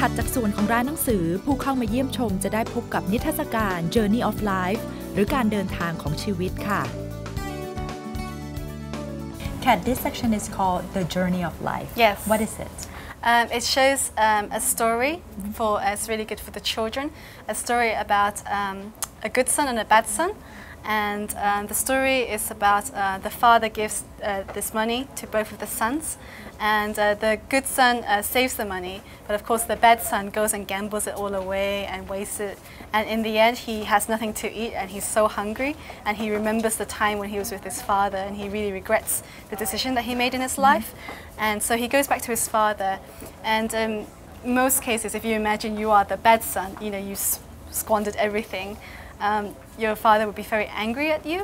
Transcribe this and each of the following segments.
ถัดจากส่วนของร้านหนังสือผู้เข้ามาเยี่ยมชมจะได้พบกับนิทรรศการ Journey of Life หรือการเดินทางของชีวิตค่ะ Kat, this section is called the Journey of Life. Yes. What is it? It shows a story for it's really good for the children. A story about a good son and a bad son. And the story is about the father gives this money to both of the sons, and the good son saves the money, but of course the bad son goes and gambles it all away and wastes it, and in the end he has nothing to eat and he's so hungry, and he remembers the time when he was with his father and he really regrets the decision that he made in his life, and so he goes back to his father, and in most cases if you imagine you are the bad son, you know, you squandered everything. Your father would be very angry at you,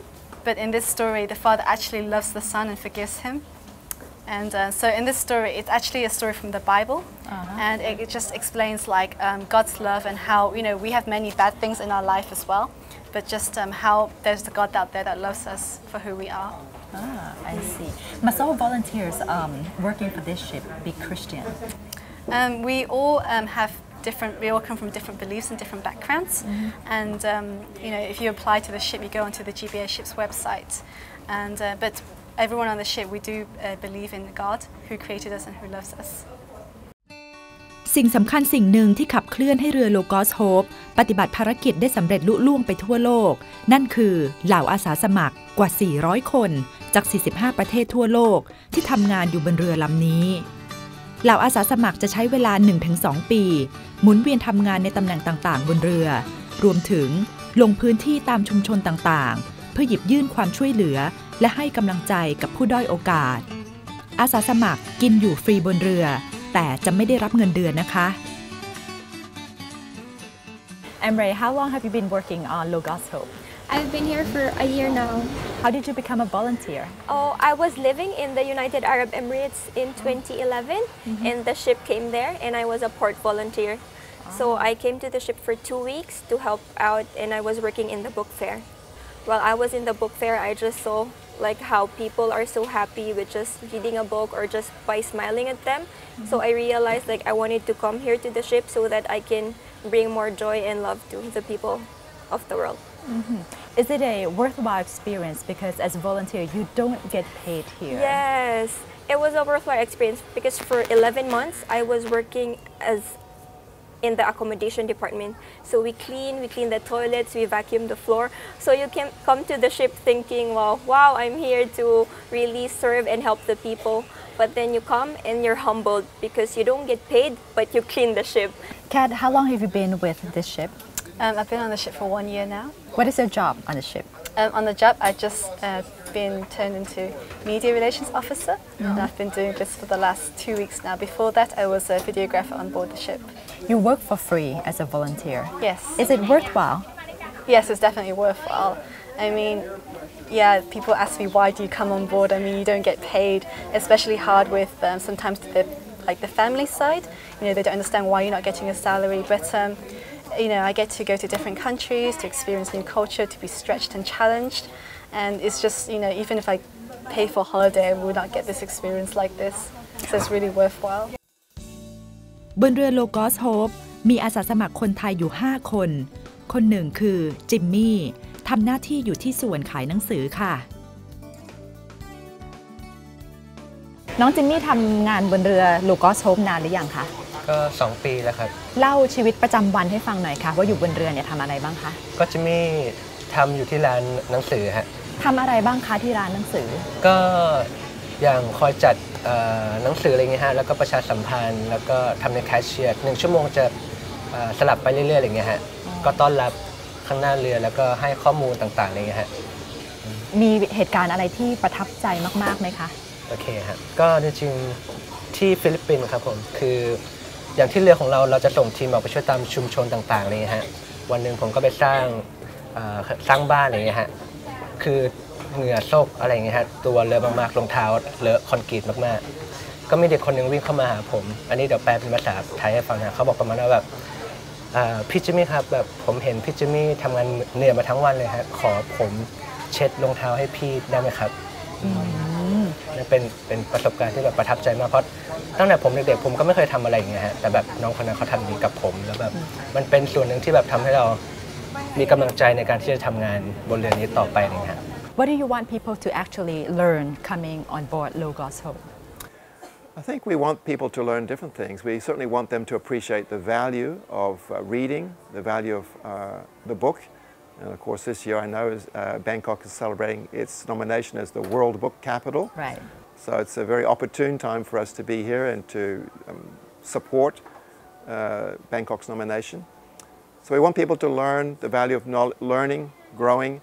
but in this story the father actually loves the son and forgives him. And so in this story it's actually a story from the Bible, and it just explains like God's love and how, you know, we have many bad things in our life as well, but just how there's the God out there that loves us for who we are. I see. Must all volunteers working for this ship be Christian? We all we all come from different beliefs and different backgrounds, and you know, if you apply to the ship, you go onto the GBA ship's website, and but everyone on the ship, we do believe in God who created us and who loves us. สิ่งสำคัญสิ่งหนึ่งที่ขับเคลื่อนให้เรือโลกอสโฮปปฏิบัติภารกิจได้สำเร็จลุล่วงไปทั่วโลกนั่นคือเหล่าอาสาสมัครกว่า 400 คนจาก 45 ประเทศทั่วโลกที่ทำงานอยู่บนเรือลำนี้เหล่าอาสาสมัครจะใช้เวลา 1-2 ปีหมุนเวียนทำงานในตำแหน่งต่างๆบนเรือรวมถึงลงพื้นที่ตามชุมชนต่างๆเพื่อหยิบยื่นความช่วยเหลือและให้กำลังใจกับผู้ด้อยโอกาสอาสาสมัครกินอยู่ฟรีบนเรือแต่จะไม่ได้รับเงินเดือนนะคะ Emre, how long have you been working on Logos Hope? I've been here for a year now. How did you become a volunteer? Oh, I was living in the United Arab Emirates in 2011, and the ship came there, and I was a port volunteer. So I came to the ship for 2 weeks to help out, and I was working in the book fair. While I was in the book fair, I just saw like how people are so happy with just reading a book or just by smiling at them. So I realized like I wanted to come here to the ship so that I can bring more joy and love to the people of the world. Is it a worthwhile experience because as a volunteer you don't get paid here? Yes, it was a worthwhile experience because for 11 months I was working as in the accommodation department. So we clean the toilets, we vacuum the floor. So you can come to the ship thinking, well, wow, I'm here to really serve and help the people. But then you come and you're humbled because you don't get paid, but you clean the ship. Kat, how long have you been with this ship? I've been on the ship for 1 year now. What is your job on the ship? On the job, I've just been turned into media relations officer, and I've been doing this for the last 2 weeks now. Before that, I was a videographer on board the ship. You work for free as a volunteer. Yes. Is it worthwhile? Yes, it's definitely worthwhile. I mean, yeah, people ask me, why do you come on board? I mean, you don't get paid, especially hard with sometimes the family side. You know, they don't understand why you're not getting a salary, but you know, I get to go to different countries, to experience new culture, to be stretched and challenged. And it's just, you know, even if I pay for holiday, I would not get this experience like this. So it's really worthwhile. บนเรือโลกอสโฮปมีอาสาสมัครคนไทยอยู่ 5 คนคนหนึ่งคือจิมมี่ทำหน้าที่อยู่ที่ส่วนขายหนังสือค่ะน้องจิมมี่ทำงานบนเรือโลกอสโฮปนานหรือยังคะก็2 ปีแล้วครับเล่าชีวิตประจำวันให้ฟังหน่อยค่ะว่าอยู่บนเรือเนี่ยทำอะไรบ้างคะก็จิมมี่ทำอยู่ที่ร้านหนังสือฮะทำอะไรบ้างคะที่ร้านหนังสือก็อย่างคอยจัดหนังสืออะไรเงี้ยฮะแล้วก็ประชาสัมพันธ์แล้วก็ทำในแคชเชียร์1 ชั่วโมงจะสลับไปเรื่อยๆอะไรเงี้ยฮะก็ต้อนรับข้างหน้าเรือแล้วก็ให้ข้อมูลต่างๆอะไรเงี้ยฮะมีเหตุการณ์อะไรที่ประทับใจมากๆไหมคะโอเคฮะก็จริงๆที่ฟิลิปปินส์ครับผมคืออย่างที่เรือของเราจะส่งทีมออกไปช่วยตามชุมชนต่างๆอะไรเงี้ยฮะวันหนึ่งผมก็ไปสร้างบ้านอะไรเงี้ยฮะคือเหงื่อโซกอะไรเงี้ยฮะตัวเลอะมากๆรองเท้าเลอะคอนกรีตมากๆก็มีเด็กคนนึงวิ่งเข้ามาหาผมอันนี้เดี๋ยวแปลเป็นภาษาไทยให้ฟังนะเขาบอกประมาณว่าแบบพี่จิมมี่ครับแบบผมเห็นพี่จิมมี่ทำงานเหนื่อยมาทั้งวันเลยฮะขอผมเช็ดรองเท้าให้พี่ได้ไหมครับ นั่นเป็นประสบการณ์ที่แบบประทับใจมากเพราะตั้งแต่ผมเด็กๆผมก็ไม่เคยทำอะไรอย่างเงี้ยฮะแต่แบบน้องคนนั้นเขาทำนี้กับผมแล้วแบบมันเป็นส่วนหนึ่งที่แบบทำให้เรามีกำลังใจในการที่จะทำงานบนเรือนี้ต่อไปนี่ฮะ What do you want people to actually learn coming on board Logos Hope? I think we want people to learn different things. We certainly want them to appreciate the value of reading, the value of the book. And of course, this year I know Bangkok is celebrating its nomination as the World Book Capital. Right. So it's a very opportune time for us to be here and to support Bangkok's nomination. So we want people to learn the value of learning, growing.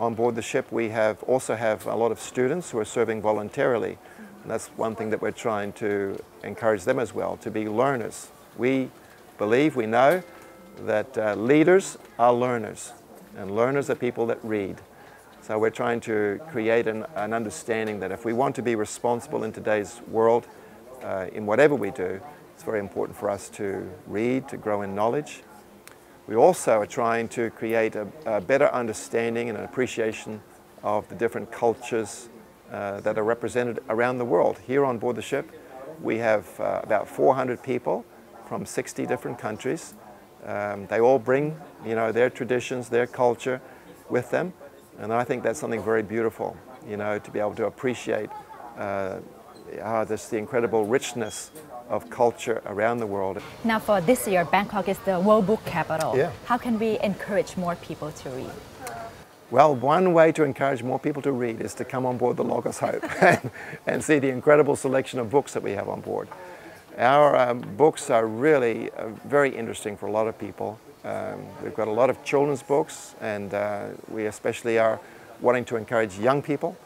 On board the ship, we also have a lot of students who are serving voluntarily. And that's one thing that we're trying to encourage them as well, to be learners. We believe, we know that leaders are learners, and learners are people that read. So we're trying to create an understanding that if we want to be responsible in today's world, in whatever we do, it's very important for us to read, to grow in knowledge. We also are trying to create a better understanding and an appreciation of the different cultures that are represented around the world. Here on board the ship, we have about 400 people from 60 different countries. They all bring, their traditions, their culture with them, and I think that's something very beautiful, to be able to appreciate the incredible richness of culture around the world. Now for this year, Bangkok is the World Book Capital. Yeah. How can we encourage more people to read? Well, one way to encourage more people to read is to come on board the Logos Hope and see the incredible selection of books that we have on board. Our books are really very interesting for a lot of people. We've got a lot of children's books, and we especially are wanting to encourage young people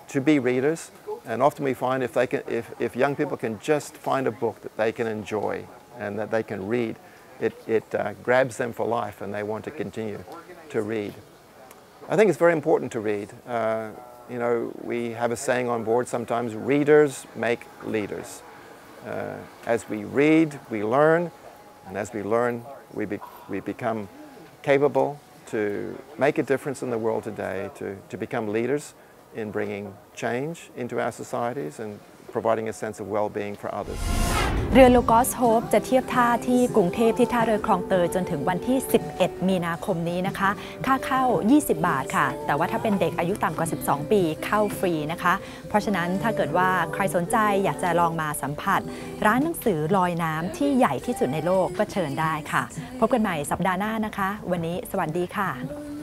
to be readers. And often we find if young people can just find a book that they can enjoy and that they can read, it grabs them for life, and they want to continue to read. I think it's very important to read. We have a saying on board sometimes, readers make leaders. As we read, we learn, and as we learn, we become capable to make a difference in the world today, to become leaders in bringing change into our societies and providing a sense of well-being for others. เรือ Logos Hope จะเทียบท่าที่กรุงเทพที่ท่าเรือคลองเตยจนถึงวันที่ 11 มีนาคมนี้นะคะค่าเข้า 20 บาทค่ะแต่ว่าถ้าเป็นเด็กอายุต่ำกว่า 12 ปีเข้าฟรีนะคะเพราะฉะนั้นถ้าเกิดว่าใครสนใจอยากจะลองมาสัมผัสร้านหนังสือลอยน้ำที่ใหญ่ที่สุดในโลกก็เชิญได้ค่ะพบกันใหม่สัปดาห์หน้านะคะวันนี้สวัสดีค่ะ